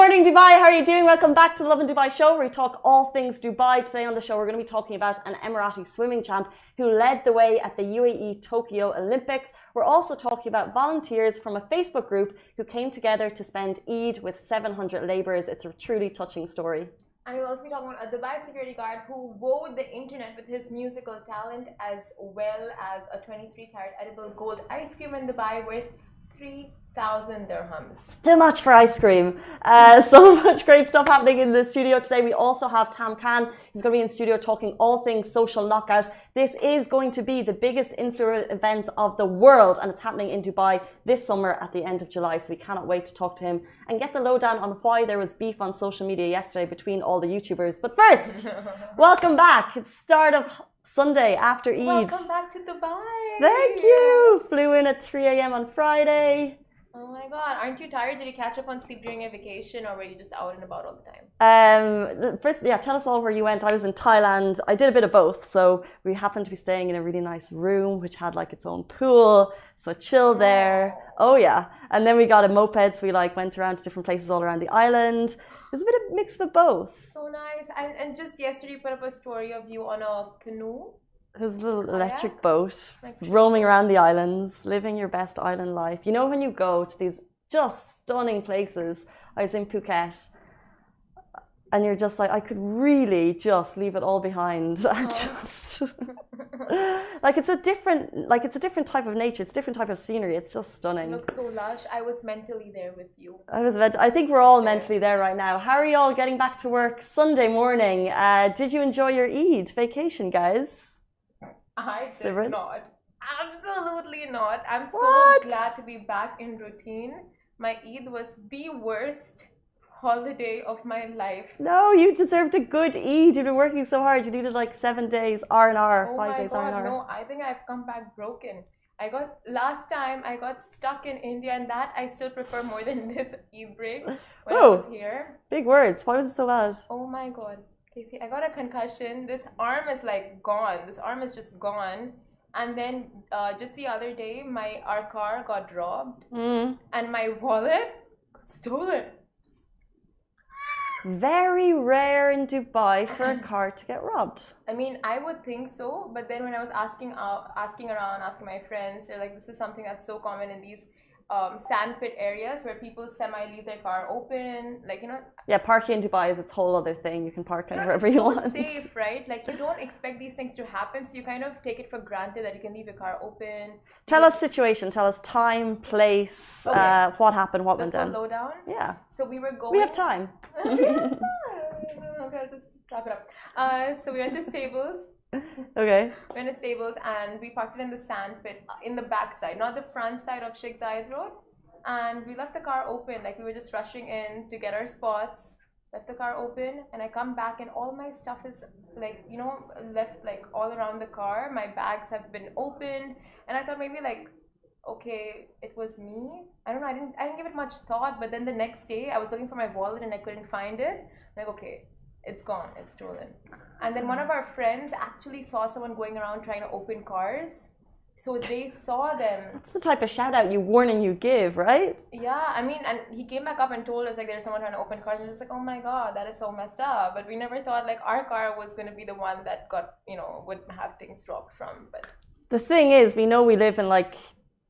morning, Dubai. How are you doing? Welcome back to the Lovin Dubai show, where we talk all things Dubai. Today on the show, we're going to be talking about an Emirati swimming champ who led the way at the UAE Tokyo Olympics. We're also talking about volunteers from a Facebook group who came together to spend Eid with 700 labourers. It's a truly touching story. And we'll also be talking about a Dubai security guard who wowed the internet with his musical talent, as well as a 23-carat edible gold ice cream in Dubai worth 3,000 dirhams. Too much for ice cream. So much great stuff happening in the studio today. We also have Tam Khan, who's going to be in studio talking all things social knockout. This is going to be the biggest influencer event of the world, and it's happening in Dubai this summer at the end of July. So we cannot wait to talk to him and get the lowdown on why there was beef on social media yesterday between all the YouTubers. But first, welcome back. It's start of Sunday after Eid. Welcome back to Dubai. Thank you. Flew in at 3 a.m. on Friday. Oh my God, aren't you tired? Did you catch up on sleep during your vacation, or were you just out and about all the time? First, yeah, tell us all where you went. I was in Thailand. I did a bit of both. So we happened to be staying in a really nice room, which had like its own pool. So chill there. Oh yeah. And then we got a moped. So we like went around to different places all around the island. There's a bit of mix of both. So nice. And just yesterday you put up a story of you on a canoe. It was a little electric boat, roaming around the islands, living your best island life. You know, when you go to these just stunning places, I was in Phuket, and you're just like, I could really just leave it all behind. And just like it's a different type of nature. It's a different type of scenery. It's just stunning. It looks so lush. I was mentally there with you. I think we're all mentally there right now. How are you all getting back to work Sunday morning? Did you enjoy your Eid vacation, guys? I did not. Absolutely not. I'm so glad to be back in routine. My Eid was the worst holiday of my life. No, you deserved a good Eid. You've been working so hard. You needed like 7 days R&R, 5 days R&R. No, I think I've come back broken. Last time I got stuck in India, and that I still prefer more than this Eid break when I was here. Big words. Why was it so bad? Oh my God. Casey, I got a concussion. This arm is like gone. This arm is just gone. And then just the other day, our car got robbed, and my wallet got stolen. Very rare in Dubai for a car to get robbed. I mean, I would think so, but then when I was asking around, asking my friends, they're like, this is something that's so common in these sandpit areas where people leave their car open, like, you know. Yeah, parking in Dubai is its whole other thing. You can park wherever you want. It's so safe, right? Like, you don't expect these things to happen, so you kind of take it for granted that you can leave your car open. Tell us situation. Tell us time, place, what happened, what went down. The lowdown. Yeah. So we were going. We have time. Okay, I'll just wrap it up. So we went to stables. Okay. We went to stables and we parked it in the sand pit in the back side, not the front side of Sheikh Zayed Road. And we left the car open, like we were just rushing in to get our spots. Left the car open, and I come back and all my stuff is like, you know, left like all around the car. My bags have been opened, and I thought maybe like, okay, it was me. I don't know. I didn't give it much thought. But then the next day, I was looking for my wallet and I couldn't find it. I'm like, okay, it's gone. It's stolen. And then one of our friends actually saw someone going around trying to open cars. So they saw them. That's the type of shout out warning you give, right? Yeah, I mean, and he came back up and told us like there's someone trying to open cars, and it's like, oh my God, that is so messed up. But we never thought like our car was going to be the one that got, you know, would have things robbed from. But the thing is, we know we live in like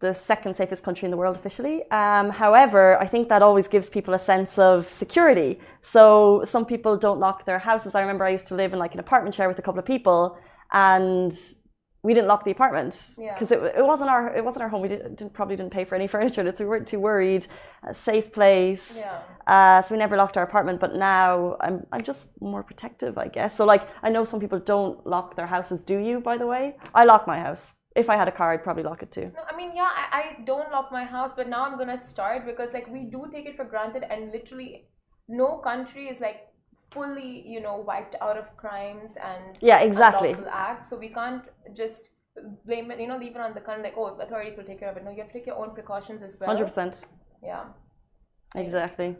the second safest country in the world officially. However, I think that always gives people a sense of security. So some people don't lock their houses. I remember I used to live in like an apartment share with a couple of people, and we didn't lock the apartment because it wasn't our home. We probably didn't pay for any furniture. So we weren't too worried. A safe place. So we never locked our apartment. But now I'm just more protective, I guess. So like I know some people don't lock their houses. Do you, by the way? I lock my house. If I had a car, I'd probably lock it too. No, I mean, yeah, I don't lock my house, but now I'm gonna start because like we do take it for granted, and literally no country is like fully, you know, wiped out of crimes and unlawful acts. So we can't just blame it, you know, leave it on the country like, oh, the authorities will take care of it. No, you have to take your own precautions as well. 100%. Yeah. Exactly.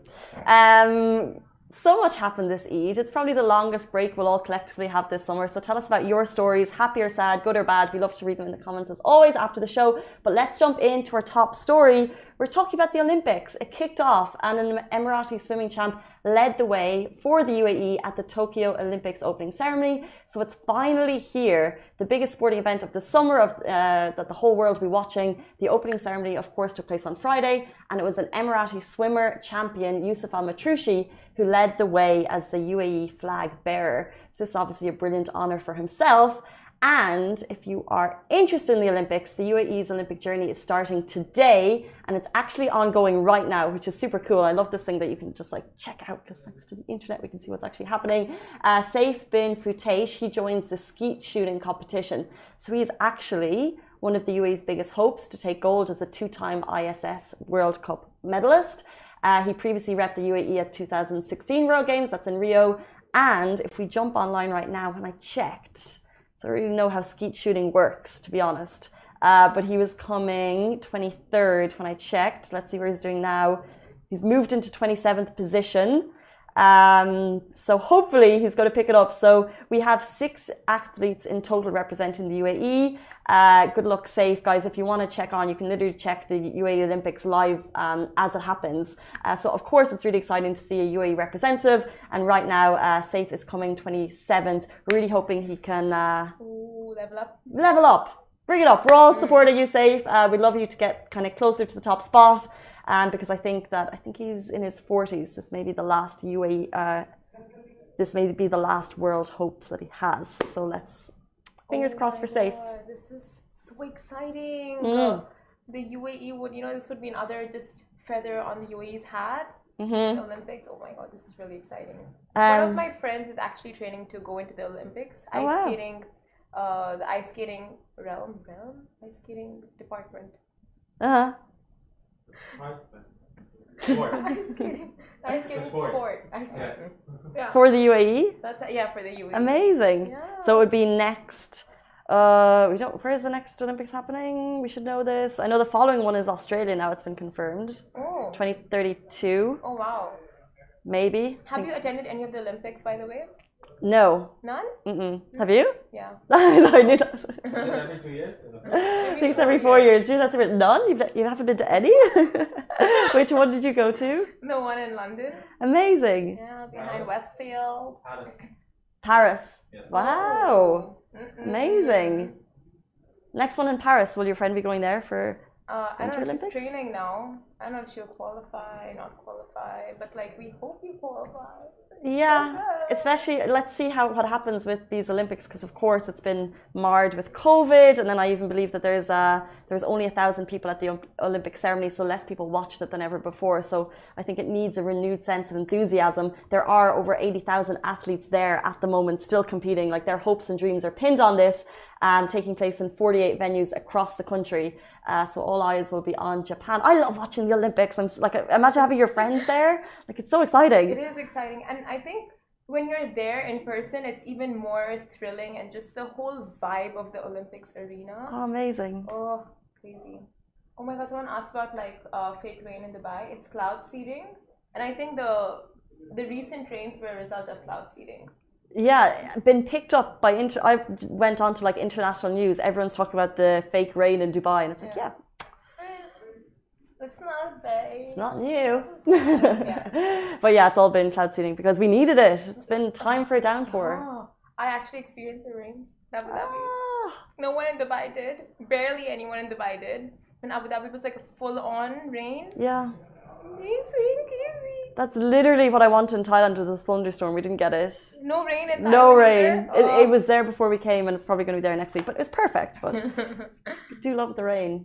So much happened this Eid. It's probably the longest break we'll all collectively have this summer. So tell us about your stories, happy or sad, good or bad. We love to read them in the comments as always after the show. But let's jump into our top story. we're talking about the Olympics. It kicked off and an Emirati swimming champ led the way for the UAE at the Tokyo Olympics opening ceremony. So it's finally here, the biggest sporting event of the summer that the whole world will be watching. The opening ceremony, of course, took place on Friday, and it was an Emirati swimmer champion, Youssef Al-Matroushi, who led the way as the UAE flag bearer. So this is obviously a brilliant honour for himself. And if you are interested in the Olympics, the UAE's Olympic journey is starting today, and it's actually ongoing right now, which is super cool. I love this thing that you can just like check out, because thanks to the internet we can see what's actually happening. Saif bin Futaish, he joins the skeet shooting competition. So he's actually one of the UAE's biggest hopes to take gold as a two-time ISS World Cup medalist. He previously repped the UAE at 2016 World Games, that's in Rio. And if we jump online right now, when I checked, so I don't really know how skeet shooting works, to be honest. But he was coming 23rd when I checked. Let's see where he's doing now. He's moved into 27th position. So hopefully he's going to pick it up. So we have 6 athletes in total representing the UAE. Good luck, Saif, guys. If you want to check on, you can literally check the UAE Olympics live as it happens. So of course it's really exciting to see a UAE representative. And right now, Saif is coming 27th. We're really hoping he can level up. Level up. Bring it up. We're all supporting you, Saif. We'd love you to get kind of closer to the top spot. Because I think he's in his 40s. This may be the last UAE. This may be the last world hopes that he has. So let's fingers crossed for Saif. This is so exciting. The UAE would, this would be another just feather on the UAE's hat. The Olympics. Oh my God, this is really exciting. One of my friends is actually training to go into the Olympics. Ice skating, the ice skating ice skating department. Sport. Ice skating sport. Yeah. For the UAE? For the UAE. Amazing. Yeah. So it would be next. Where is the next Olympics happening? We should know this. I know the following one is Australia now. It's been confirmed. 2032. Oh wow. Maybe. Have you attended any of the Olympics, by the way? No. None? Have you? Yeah. I knew that. Is it every 2 years? I think it's every 4 years. You none? You haven't been to any? Which one did you go to? The one in London. Amazing. Yeah, behind Westfield. Paris. Yes. Wow. Amazing. Next one in Paris. Will your friend be going there for I don't know, Olympics? she's training now. I don't know if she'll qualify, not qualify, but like we hope you qualify. Yeah, especially let's see what happens with these Olympics, because of course it's been marred with COVID, and then I even believe that there's only 1,000 people at the Olympic ceremony, so less people watched it than ever before. So I think it needs a renewed sense of enthusiasm. There are over 80,000 athletes there at the moment still competing. Like their hopes and dreams are pinned on this, taking place in 48 venues across the country. So all eyes will be on Japan. I love watching the Olympics. I'm like, imagine having your friends there. Like it's so exciting. It is exciting, and I think when you're there in person, it's even more thrilling, and just the whole vibe of the Olympics arena. Oh, amazing. Oh, crazy. Oh my God, someone asked about like fake rain in Dubai. It's cloud seeding, and I think the recent rains were a result of cloud seeding. Yeah, been picked up by I went on to like international news. Everyone's talking about the fake rain in Dubai, and it's like, yeah. It's not bad. It's not new. Yeah. But yeah, it's all been cloud seeding because we needed it. It's been time for a downpour. Oh, I actually experienced the rains in Abu Dhabi. No one in Dubai did. Barely anyone in Dubai did. In Abu Dhabi, it was like a full-on rain. Yeah. Amazing, crazy. That's literally what I wanted in Thailand with a thunderstorm. We didn't get it. No rain in Thailand. No rain. Oh. It was there before we came, and it's probably going to be there next week. But it was perfect. But I do love the rain.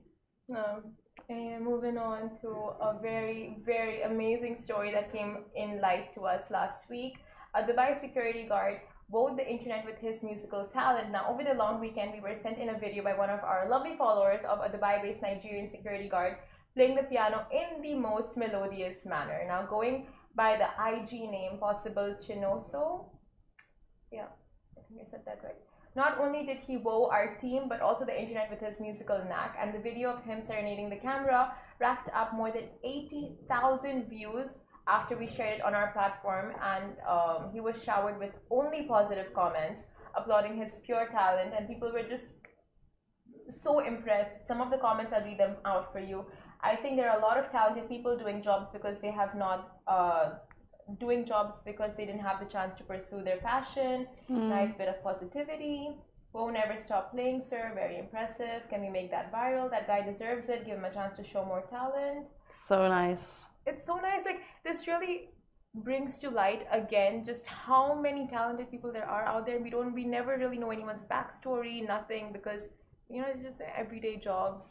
And moving on to a very, very amazing story that came in light to us last week. A Dubai security guard wowed the internet with his musical talent. Now, over the long weekend, we were sent in a video by one of our lovely followers of a Dubai-based Nigerian security guard playing the piano in the most melodious manner. Now, going by the IG name, Possible Chinoso. Yeah, I think I said that right. Not only did he wow our team, but also the internet with his musical knack, and the video of him serenading the camera racked up more than 80,000 views after we shared it on our platform, and he was showered with only positive comments applauding his pure talent, and people were just so impressed. Some of the comments, I'll read them out for you. I think there are a lot of talented people doing jobs because they have not doing jobs because they didn't have the chance to pursue their passion. Nice bit of positivity. Won't ever stop playing, sir. Very impressive. Can we make that viral? That guy deserves it. Give him a chance to show more talent. So nice. It's so nice. Like, this really brings to light again just how many talented people there are out there. We never really know anyone's backstory, nothing, because it's just everyday jobs.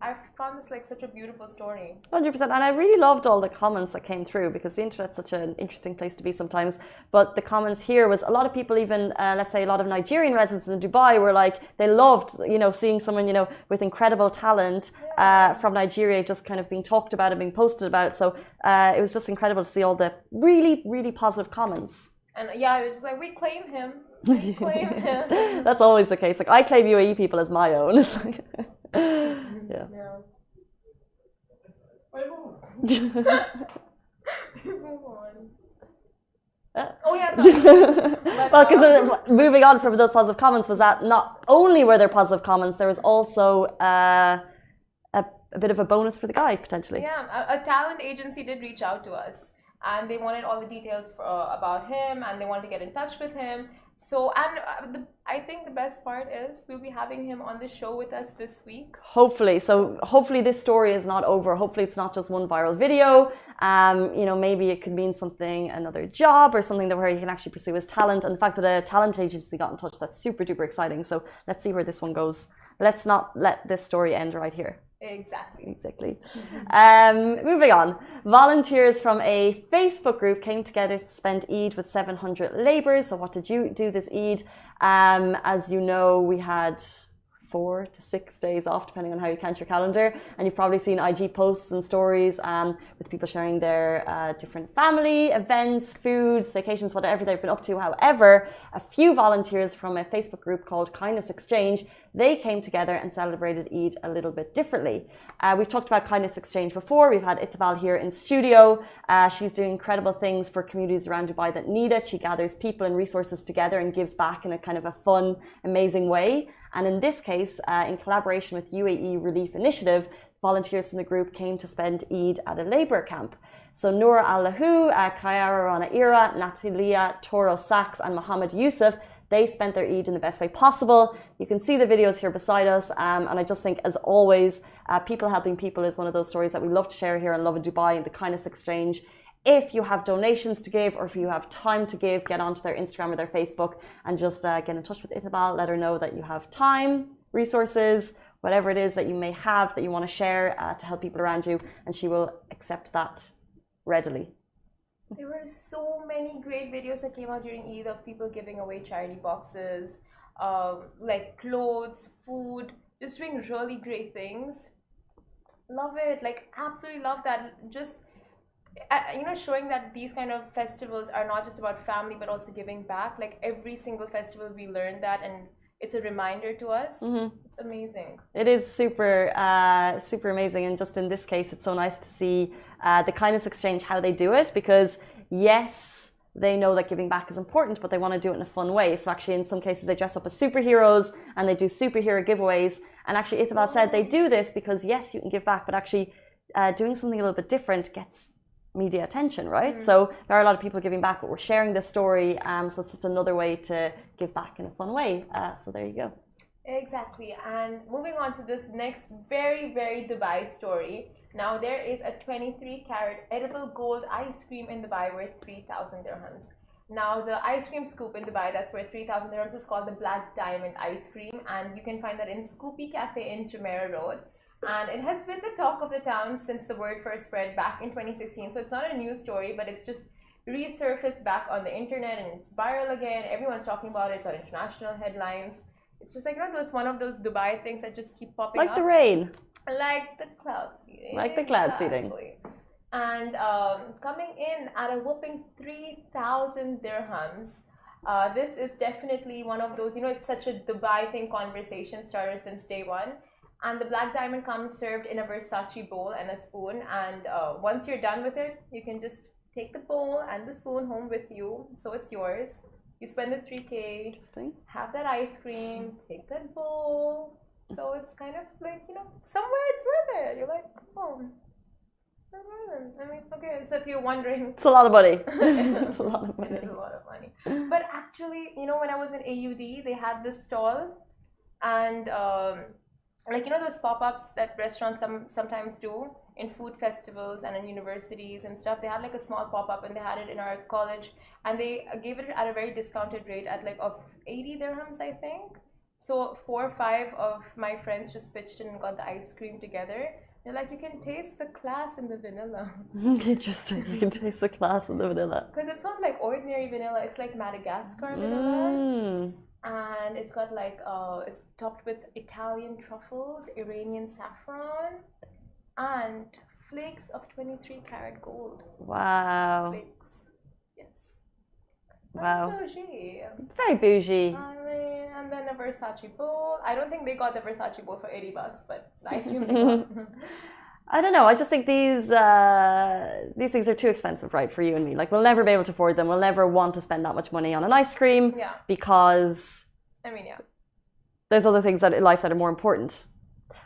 I found this like such a beautiful story. 100%. And I really loved all the comments that came through because the internet's such an interesting place to be sometimes. But the comments here was a lot of people, even let's say a lot of Nigerian residents in Dubai were like, they loved, seeing someone, with incredible talent from Nigeria just kind of being talked about and being posted about. So it was just incredible to see all the really, really positive comments. And yeah, they're just like, we claim him. We claim him. That's always the case. Like, I claim UAE people as my own. It's like, yeah. Move on. Oh yeah, sorry. Well, because moving on from those positive comments was that not only were there positive comments, there was also a bit of a bonus for the guy potentially. Yeah, a talent agency did reach out to us, and they wanted all the details about him, and they wanted to get in touch with him. So, and I think the best part is we'll be having him on the show with us this week. Hopefully. So hopefully this story is not over. Hopefully it's not just one viral video. Maybe it could mean something, another job or something where he can actually pursue his talent. And the fact that a talent agency got in touch, that's super duper exciting. So let's see where this one goes. Let's not let this story end right here. Exactly. Moving on. Volunteers from a Facebook group came together to spend Eid with 700 labourers. So what did you do this Eid? As you know, we had 4 to 6 days off, depending on how you count your calendar. And you've probably seen IG posts and stories with people sharing their different family events, food, staycations, whatever they've been up to. However, a few volunteers from a Facebook group called Kindness Exchange, they came together and celebrated Eid a little bit differently. We've talked about Kindness Exchange before. We've had Itabal here in studio. She's doing incredible things for communities around Dubai that need it. She gathers people and resources together and gives back in a kind of a fun, amazing way. And in this case, in collaboration with UAE Relief Initiative, volunteers from the group came to spend Eid at a labour camp. So Noura Allahu, Kayara Rana Ira, Natalia Toro Sachs and Mohammed Yusuf, they spent their Eid in the best way possible. You can see the videos here beside us. And I just think, as always, people helping people is one of those stories that we love to share here on Lovin Dubai and the Kindness Exchange. If you have donations to give or if you have time to give, get onto their Instagram or their Facebook and just get in touch with Itabal. Let her know that you have time, resources, whatever it is that you may have that you want to share to help people around you, and she will accept that readily. There were so many great videos that came out during Eid of people giving away charity boxes, like clothes, food, just doing really great things. Love it, like absolutely love that. Just showing that these kind of festivals are not just about family but also giving back. Like every single festival we learn that, and it's a reminder to us. It's amazing. It is super amazing, and just in this case it's so nice to see the Kindness Exchange, how they do it, because yes, they know that giving back is important, but they want to do it in a fun way. So actually in some cases they dress up as superheroes and they do superhero giveaways, and actually Itabal said they do this because yes, you can give back, but actually doing something a little bit different gets media attention, right? So there are a lot of people giving back, but we're sharing this story, so it's just another way to give back in a fun way. So there you go. Exactly. And moving on to this next very, very Dubai story. Now there is a 23-carat edible gold ice cream in Dubai worth 3,000 dirhams. Now the ice cream scoop in Dubai that's worth 3,000 dirhams is called the Black Diamond Ice Cream, and you can find that in Scoopy Cafe in Jumeirah Road. And it has been the talk of the town since the word first spread back in 2016. So it's not a new story, but it's just resurfaced back on the internet and it's viral again. Everyone's talking about it. It's on international headlines. It's just like those one of those Dubai things that just keep popping up. Like the rain. Like the cloud seeding. Like the cloud seeding. And coming in at a whopping 3,000 dirhams. This is definitely one of those, it's such a Dubai thing conversation starter since day one. And the Black Diamond comes served in a Versace bowl and a spoon. And once you're done with it, you can just take the bowl and the spoon home with you. So it's yours. You spend the 3K, have that ice cream, take that bowl, So it's kind of like, somewhere it's worth it. You're like, oh, I mean, okay, so if you're wondering. It's a lot of money. It's a lot of money. It is a lot of money. But actually, when I was in AUD, they had this stall and those pop-ups that restaurants sometimes do in food festivals and in universities and stuff. They had like a small pop-up and they had it in our college and they gave it at a very discounted rate at like of 80 dirhams, I think. So 4 or 5 of my friends just pitched in and got the ice cream together. They're like, you can taste the class in the vanilla. Interesting. You can taste the class in the vanilla. Because it's not like ordinary vanilla. It's like Madagascar vanilla. And it's got like, it's topped with Italian truffles, Iranian saffron, and flakes of 23-karat gold. Wow. Flakes. Yes. Wow. Bougie. Very bougie. I mean, and then a Versace bowl. I don't think they got the Versace bowl for $80, but the ice cream they got. I don't know. I just think these things are too expensive, right, for you and me. Like, we'll never be able to afford them. We'll never want to spend that much money on an ice cream. Yeah. Because there's other things in life that are more important.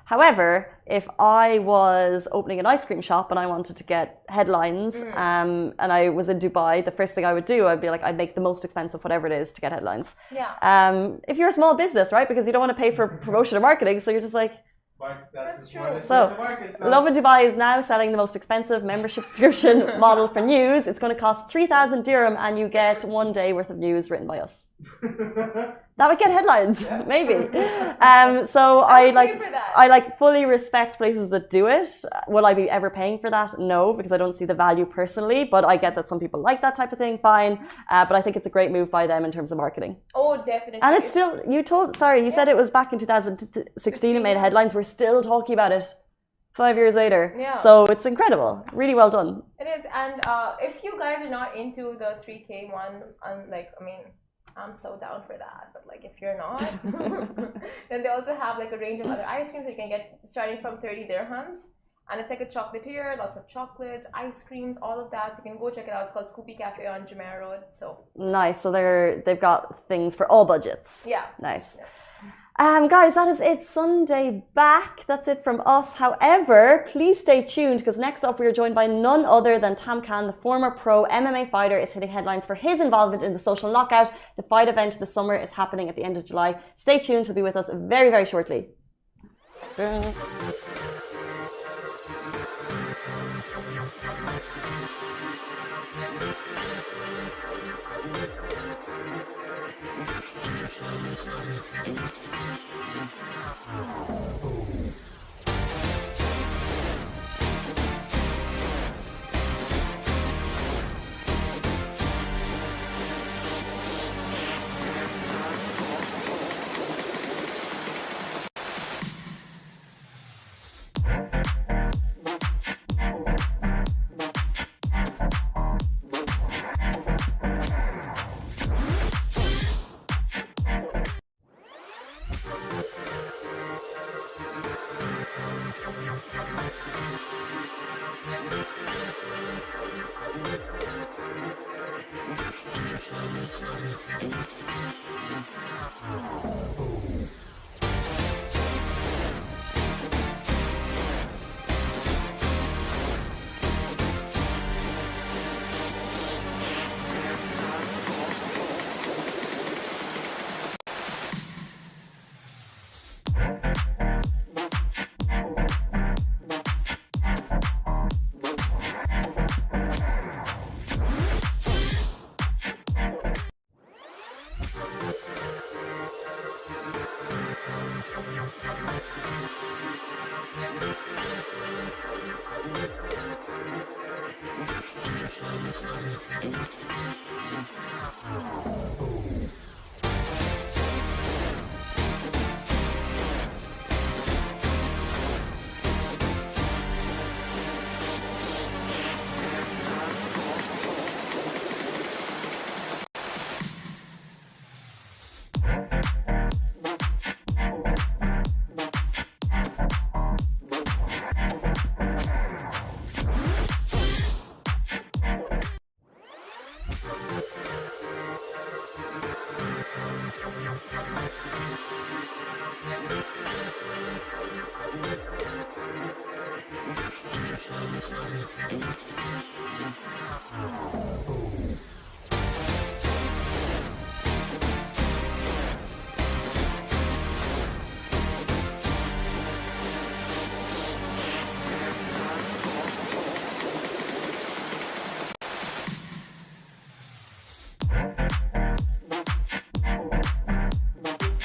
However, if I was opening an ice cream shop and I wanted to get headlines, and I was in Dubai, the first thing I would do, I'd be like, I'd make the most expensive whatever it is to get headlines. Yeah. If you're a small business, right, because you don't want to pay for promotion or marketing, so you're just like. That's true. So, Lovin Dubai is now selling the most expensive membership subscription model for news. It's going to cost 3,000 dirham, and you get 1 day worth of news written by us. That would get headlines, maybe. So I fully respect places that do it. Will I be ever paying for that? No, because I don't see the value personally. But I get that some people like that type of thing. Fine, but I think it's a great move by them in terms of marketing. Oh, definitely. And it's still. You said it was back in 2016. It made headlines. We're still talking about it 5 years later. Yeah. So it's incredible. Really well done. It is, and if you guys are not into the 3K one, I'm so down for that. But like, if you're not, then they also have like a range of other ice creams that you can get starting from 30 dirhams. And it's like a chocolatier, lots of chocolates, ice creams, all of that. So you can go check it out. It's called Scoopy Cafe on Jumeirah Road. So nice. So they've got things for all budgets. Yeah. Nice. Yeah. Guys, that is it. Sunday back. That's it from us. However, please stay tuned because next up we are joined by none other than Tam Khan, the former pro MMA fighter, is hitting headlines for his involvement in the social knockout. The fight event this summer is happening at the end of July. Stay tuned. He'll be with us very, very shortly.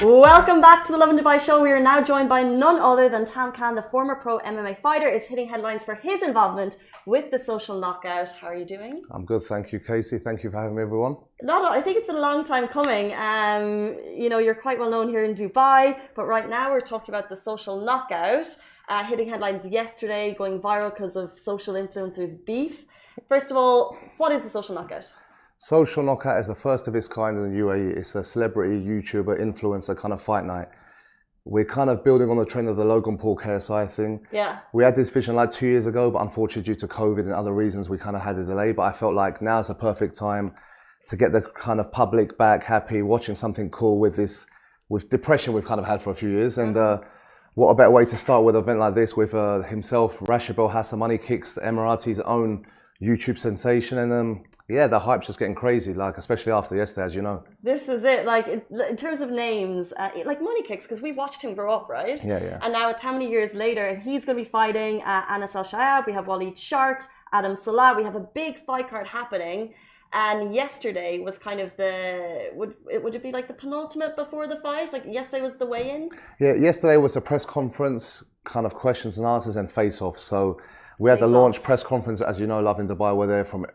Welcome back to the Lovin Dubai show. We are now joined by none other than Tam Khan, the former pro MMA fighter, is hitting headlines for his involvement with the social knockout. How are you doing? I'm good, thank you, Casey. Thank you for having me, everyone. I think it's been a long time coming. You're quite well known here in Dubai, but right now we're talking about the social knockout, hitting headlines yesterday, going viral because of social influencers' beef. First of all, what is the social knockout? Social Knockout is the first of its kind in the UAE. It's a celebrity, YouTuber, influencer kind of fight night. We're kind of building on the trend of the Logan Paul KSI thing. Yeah. We had this vision like 2 years ago, but unfortunately due to COVID and other reasons, we kind of had a delay. But I felt like now's the perfect time to get the kind of public back happy, watching something cool with depression we've kind of had for a few years. And what a better way to start with an event like this with himself, Rashid Belhassa, Money Kicks, the Emirati's own YouTube sensation. And the hype's just getting crazy, like especially after yesterday, as you know. This is it. Like in terms of names, like Money Kicks, because we've watched him grow up, right? Yeah. And now it's how many years later, and he's going to be fighting Anas Al Shayab. We have Walid Sharks, Adam Salah. We have a big fight card happening. And yesterday was kind of would it be like the penultimate before the fight? Like yesterday was the weigh-in? Yeah, yesterday was a press conference, kind of questions and answers and face-off. So we had the launch press conference, as you know, Lovin Dubai were there from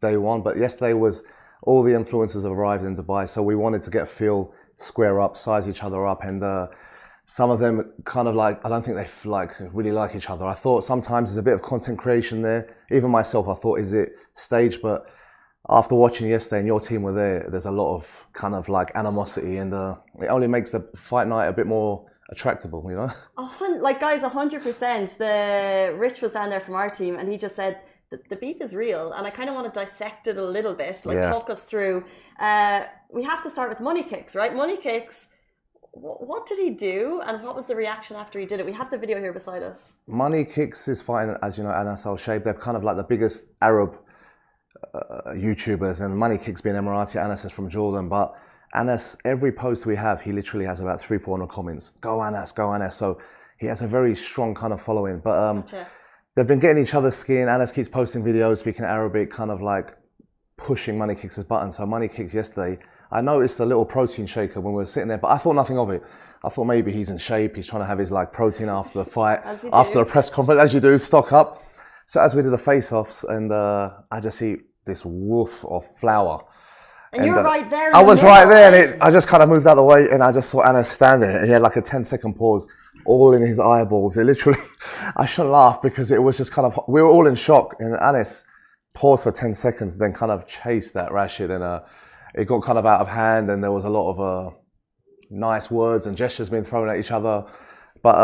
day one. But yesterday was all the influencers have arrived in Dubai. So we wanted to get a feel, square up, size each other up. And some of them kind of like, I don't think they really like each other. I thought sometimes there's a bit of content creation there. Even myself, I thought, is it staged? But after watching yesterday and your team were there, there's a lot of kind of like animosity, and it only makes the fight night a bit more attractable, you know? Guys, 100%. The Rich was down there from our team, and he just said the beef is real, and I kind of want to dissect it a little bit, talk us through. We have to start with Money Kicks, right? Money Kicks, what did he do, and what was the reaction after he did it? We have the video here beside us. Money Kicks is fighting, as you know, Anas Al Shayab. They're kind of like the biggest Arab YouTubers, and Money Kicks being Emirati, Anas is from Jordan. But Anas, every post we have, he literally has about 300-400 comments. Go Anas, go Anas. So he has a very strong kind of following. But they've been getting each other's skin. Anas keeps posting videos, speaking Arabic, kind of like pushing Money Kicks' button. So Money Kicks yesterday, I noticed a little protein shaker when we were sitting there, but I thought nothing of it. I thought maybe he's in shape. He's trying to have his like protein after the fight, after a press conference, as you do, stock up. So as we did the face-offs, and I just see this woof of flour. And you were right there. I was right there, and I just kind of moved out of the way, and I just saw Anas stand there, and he had like a 10-second pause, all in his eyeballs. It literally, I shouldn't laugh because it was just kind of, we were all in shock, and Anas paused for 10 seconds, then kind of chased that Rashid, and it got kind of out of hand, and there was a lot of nice words and gestures being thrown at each other. But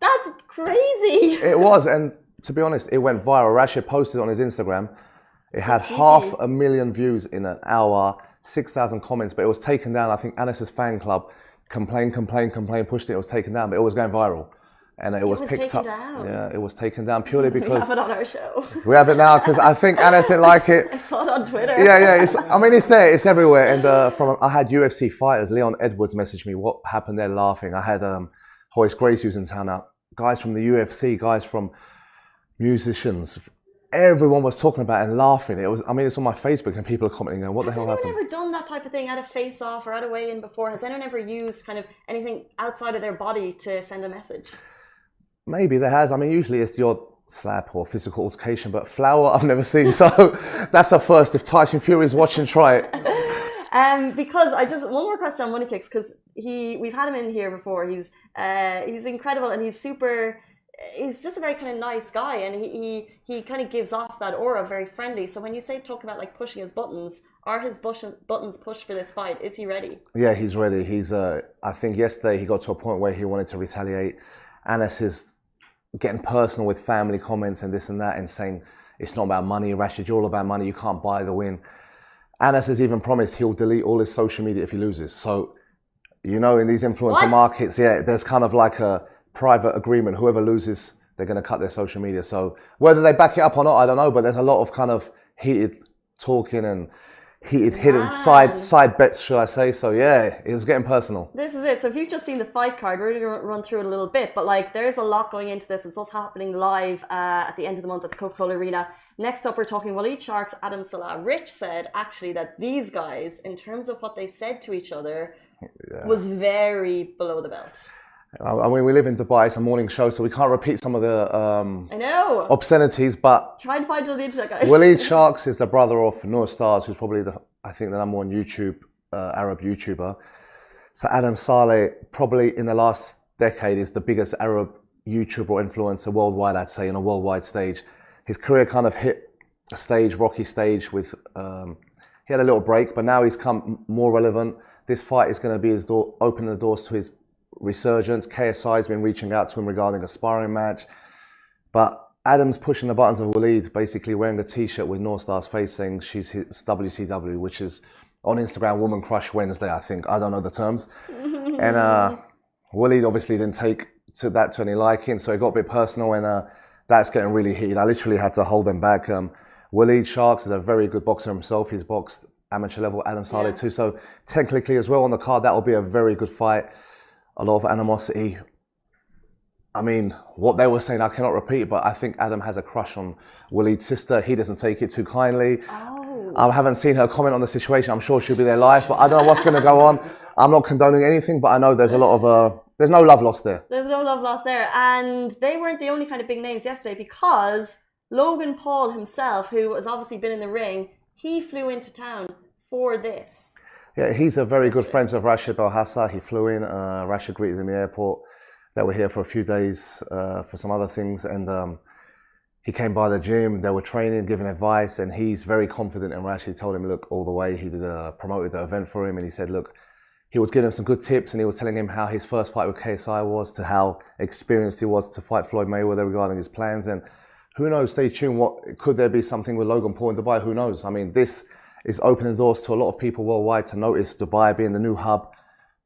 that's crazy. It was, and to be honest, it went viral. Rashid posted on his Instagram. It had 500,000 views in an hour, 6,000 comments, but it was taken down. I think Anas's fan club complained, pushed it. It was taken down, but it was going viral, and it was picked up. Down. Yeah, it was taken down purely because we have it on our show. We have it now because I think Anas didn't like it. I saw it on Twitter. Yeah. It's there. It's everywhere. And I had UFC fighters. Leon Edwards messaged me. What happened there? Laughing. I had Horace Gracie who's in town now. Guys from the UFC. Guys from musicians. Everyone was talking about it and laughing. It's on my Facebook and people are commenting, going, what the hell happened? Has anyone ever done that type of thing at a face-off or at a weigh-in before? Has anyone ever used kind of anything outside of their body to send a message? Maybe there has. Usually it's the odd slap or physical altercation, but flour I've never seen. So that's a first. If Tyson Fury is watching, try it. Because one more question on Money Kicks, because we've had him in here before. He's incredible, and he's just a very kind of nice guy, and he kind of gives off that aura, very friendly. So when you talk about like pushing his buttons, are his buttons pushed for this fight? Is he ready? Yeah, he's ready. I think yesterday he got to a point where he wanted to retaliate. Anas is getting personal with family comments and this and that, and saying it's not about money, Rashid, you're all about money, you can't buy the win. Anas has even promised he'll delete all his social media if he loses. So, in these influencer markets, there's kind of like a private agreement. Whoever loses, they're going to cut their social media. So whether they back it up or not, I don't know, but there's a lot of kind of heated talking and hidden side bets, should I say. So yeah, it was getting personal. This is it. So if you've just seen the fight card, we're going to run through it a little bit, but there's a lot going into this. It's also happening live at the end of the month at the Coca-Cola Arena. Next up, we're talking Walid Sharks, Adam Salah. Rich said actually that these guys, in terms of what they said to each other, was very below the belt. I mean, we live in Dubai, it's a morning show, so we can't repeat some of the I know. obscenities, but Try and find it on the internet, guys. Waleed Sharks is the brother of Noor Stars, who's probably, I think, the number one Arab YouTuber. So Adam Saleh, probably in the last decade, is the biggest Arab YouTuber or influencer worldwide, I'd say, on a worldwide stage. His career kind of hit a rocky stage with, he had a little break, but now he's come more relevant. This fight is going to be opening the doors to his resurgence. KSI has been reaching out to him regarding a sparring match. But Adam's pushing the buttons of Waleed, basically wearing a t-shirt with North Star's face saying she's his WCW, which is on Instagram Woman Crush Wednesday, I think. I don't know the terms. And Waleed obviously didn't take that to any liking, so it got a bit personal, and that's getting really heated. I literally had to hold them back. Waleed Sharks is a very good boxer himself. He's boxed amateur level, Adam Saleh too. So technically as well on the card, that'll be a very good fight. A lot of animosity. I mean, what they were saying, I cannot repeat, but I think Adam has a crush on Waleed's sister. He doesn't take it too kindly. Oh. I haven't seen her comment on the situation. I'm sure she'll be there live, but I don't know what's going to go on. I'm not condoning anything, but I know there's a lot of, there's no love lost there. There's no love lost there. And they weren't the only kind of big names yesterday, because Logan Paul himself, who has obviously been in the ring, he flew into town for this. Yeah, he's a very good friend of Rashid Belhassa. He flew in. Rashid greeted him in the airport. They were here for a few days for some other things, and he came by the gym. They were training, giving advice, and he's very confident. And Rashid told him, look, all the way. He promoted the event for him, and he said, look, he was giving him some good tips, and he was telling him how his first fight with KSI was, to how experienced he was to fight Floyd Mayweather regarding his plans. And who knows? Stay tuned. Could there be something with Logan Paul in Dubai? Who knows? I mean, this is opening doors to a lot of people worldwide to notice Dubai being the new hub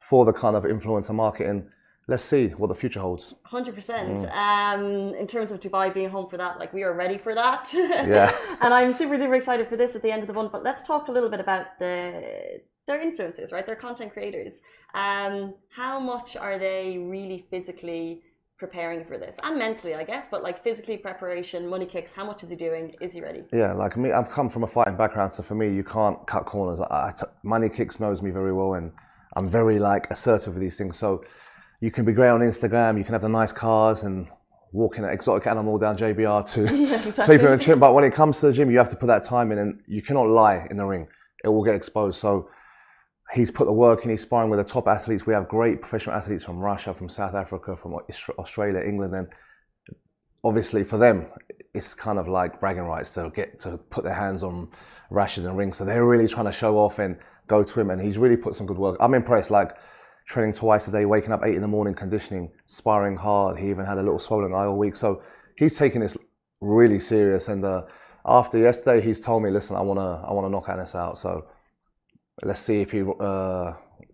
for the kind of influencer market. And let's see what the future holds. 100%. In terms of Dubai being home for that, like, we are ready for that. Yeah. And I'm super duper excited for this at the end of the month. But let's talk a little bit about their influencers, right? Their content creators. How much are they really physically preparing for this, and mentally, I guess, but like physically preparation, money kicks, how much is he doing? Is he ready? Yeah, like me, I've come from a fighting background, so for me, you can't cut corners. Money Kicks knows me very well, and I'm very like assertive with these things. So you can be great on Instagram, you can have the nice cars and walking an exotic animal down JBR to sleeping in the gym, but when it comes to the gym, you have to put that time in, and you cannot lie in the ring. It will get exposed. So he's put the work in, he's sparring with the top athletes. We have great professional athletes from Russia, from South Africa, from Australia, England, and obviously for them, it's kind of like bragging rights to get to put their hands on Rashid in the ring. So they're really trying to show off and go to him, and he's really put some good work. I'm impressed, like training twice a day, waking up 8 in the morning, conditioning, sparring hard. He even had a little swollen eye all week. So he's taking this really serious. And after yesterday, he's told me, listen, I wanna knock Anas out. So let's see if it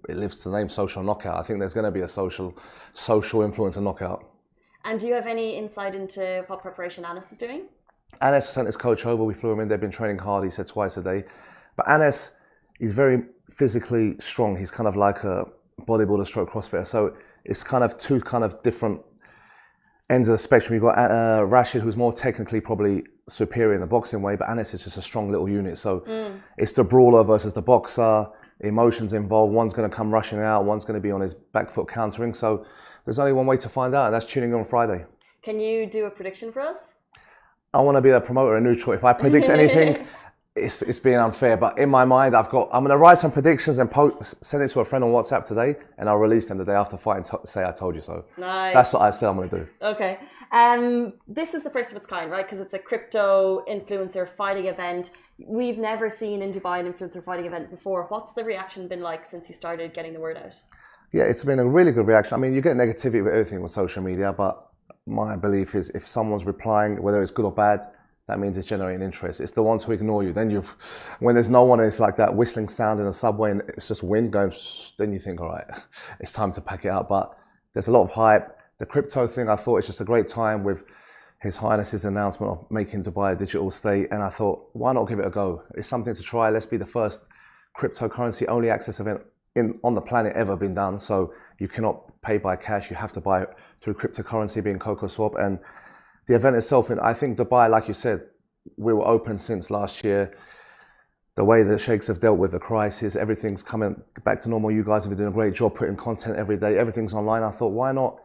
lives to the name social knockout. I think there's going to be a social influencer knockout. And do you have any insight into what preparation Anas is doing? Anas sent his coach over. We flew him in. They've been training hard. He said twice a day. But Anas is very physically strong. He's kind of like a bodybuilder stroke CrossFitter. So it's kind of two kind of different ends of the spectrum. You've got Rashid, who's more technically probably superior in the boxing way, but Anas is just a strong little unit. So it's the brawler versus the boxer. Emotions involved. One's going to come rushing out. One's going to be on his back foot countering. So there's only one way to find out, and that's tuning in on Friday. Can you do a prediction for us? I want to be a promoter and neutral. If I predict anything, it's being unfair. But in my mind, I'm going to write some predictions and send it to a friend on WhatsApp today, and I'll release them the day after fight and say I told you so. Nice. That's what I said I'm going to do. Okay. This is the first of its kind, right? Because it's a crypto influencer fighting event. We've never seen in Dubai an influencer fighting event before. What's the reaction been like since you started getting the word out? Yeah, it's been a really good reaction. I mean, you get negativity with everything on social media, but my belief is if someone's replying, whether it's good or bad, that means it's generating interest. It's the ones who ignore you. Then when there's no one, it's like that whistling sound in a subway and it's just wind going, then you think, all right, it's time to pack it up. But there's a lot of hype. The crypto thing, I thought it's just a great time with His Highness's announcement of making Dubai a digital state. And I thought, why not give it a go? It's something to try. Let's be the first cryptocurrency only access event on the planet ever been done. So you cannot pay by cash. You have to buy it through cryptocurrency, being Coco Swap. And the event itself, and I think Dubai, like you said, we were open since last year. the way the Sheikhs have dealt with the crisis, everything's coming back to normal. You guys have been doing a great job putting content every day. Everything's online. I thought, why not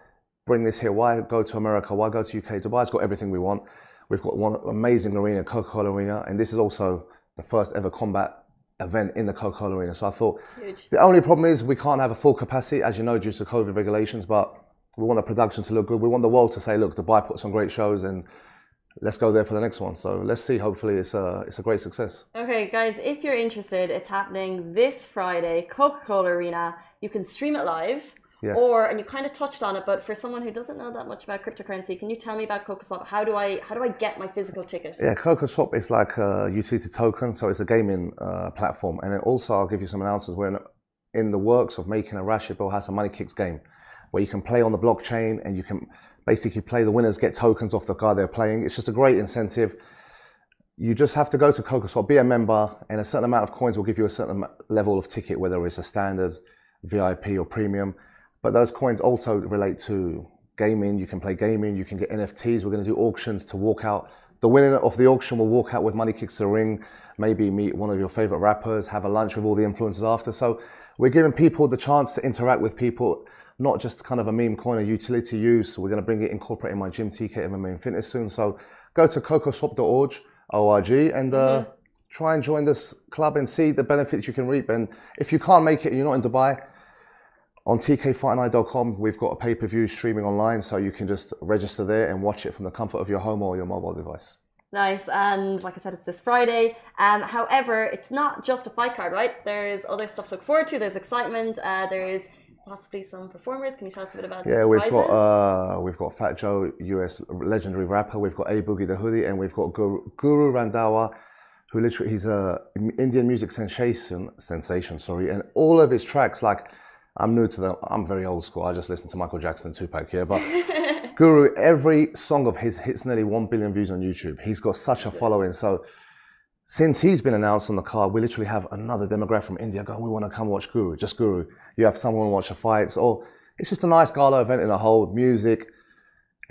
bring this here? Why go to America? Why go to UK? Dubai's got everything we want. We've got one amazing arena, Coca-Cola Arena, and this is also the first ever combat event in the Coca-Cola Arena. So I thought, the only problem is we can't have a full capacity, as you know, due to COVID regulations, but we want the production to look good. We want the world to say, look, Dubai puts on great shows and let's go there for the next one. So let's see, hopefully it's a great success. Okay, guys, if you're interested, it's happening this Friday, Coca-Cola Arena. You can stream it live. Yes. And you kind of touched on it, but for someone who doesn't know that much about cryptocurrency, can you tell me about CocoSwap? How do I get my physical ticket? Yeah, CocoSwap is like a utility token, so it's a gaming platform. And then also, I'll give you some announcements. We're in the works of making a Rashid Bill Hassan Money Kicks game, where you can play on the blockchain and you can basically play. The winners get tokens off the guy they're playing. It's just a great incentive. You just have to go to CocoSwap, be a member, and a certain amount of coins will give you a certain level of ticket, whether it's a standard, VIP, or premium. But those coins also relate to gaming. You can play gaming, you can get NFTs. We're going to do auctions to walk out. The winner of the auction will walk out with money kicks to the ring, maybe meet one of your favorite rappers, have a lunch with all the influencers after. So we're giving people the chance to interact with people, not just kind of a meme coin, a utility use. We're going to bring it, incorporate in my gym, TK MMA and Fitness soon. So go to cocoswap.org, and try and join this club and see the benefits you can reap. And if you can't make it and you're not in Dubai, on tkfightnight.com, we've got a pay-per-view streaming online, so you can just register there and watch it from the comfort of your home or your mobile device. Nice, and like I said, it's this Friday. However, it's not just a fight card, right? There's other stuff to look forward to. There's excitement. There's possibly some performers. Can you tell us a bit about the surprises? We've got Fat Joe, US legendary rapper. We've got A Boogie the Hoodie, and we've got Guru Randhawa, who literally he's a Indian music sensation. And all of his tracks, like, I'm new to them. I'm very old school. I just listen to Michael Jackson and Tupac here. But Guru, every song of his hits nearly 1 billion views on YouTube. He's got such a following. So since he's been announced on the card, we literally have another demographic from India going, we want to come watch Guru, just Guru. You have someone watch the fights. Or it's just a nice gala event in a whole. Music,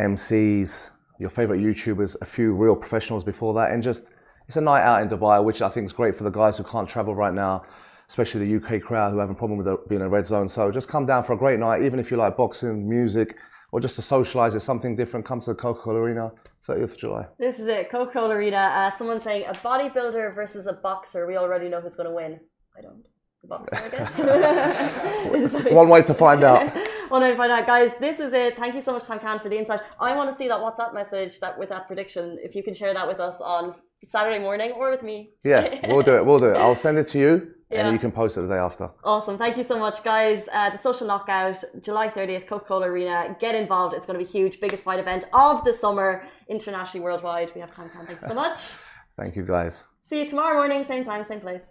MCs, your favorite YouTubers, a few real professionals before that. And just, it's a night out in Dubai, which I think is great for the guys who can't travel right now, especially the UK crowd who have a problem with being in a red zone. So just come down for a great night, even if you like boxing, music, or just to socialize. It's something different. Come to the Coca-Cola Arena, 30th of July. This is it, Coca-Cola Arena. Someone saying a bodybuilder versus a boxer. We already know who's going to win. I don't. The boxer, I guess. One way to find out. One way to find out. Guys, this is it. Thank you so much, Tom Khan, for the insight. I want to see that WhatsApp message with that prediction. If you can share that with us on Saturday morning or with me. Yeah, we'll do it. I'll send it to you. Yeah. And you can post it the day after. Awesome. Thank you so much, guys. The Social Knockout, July 30th, Coca-Cola Arena. Get involved. It's going to be huge. Biggest fight event of the summer, internationally, worldwide. We have time. Thank you so much. Thank you, guys. See you tomorrow morning, same time, same place.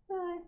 Bye.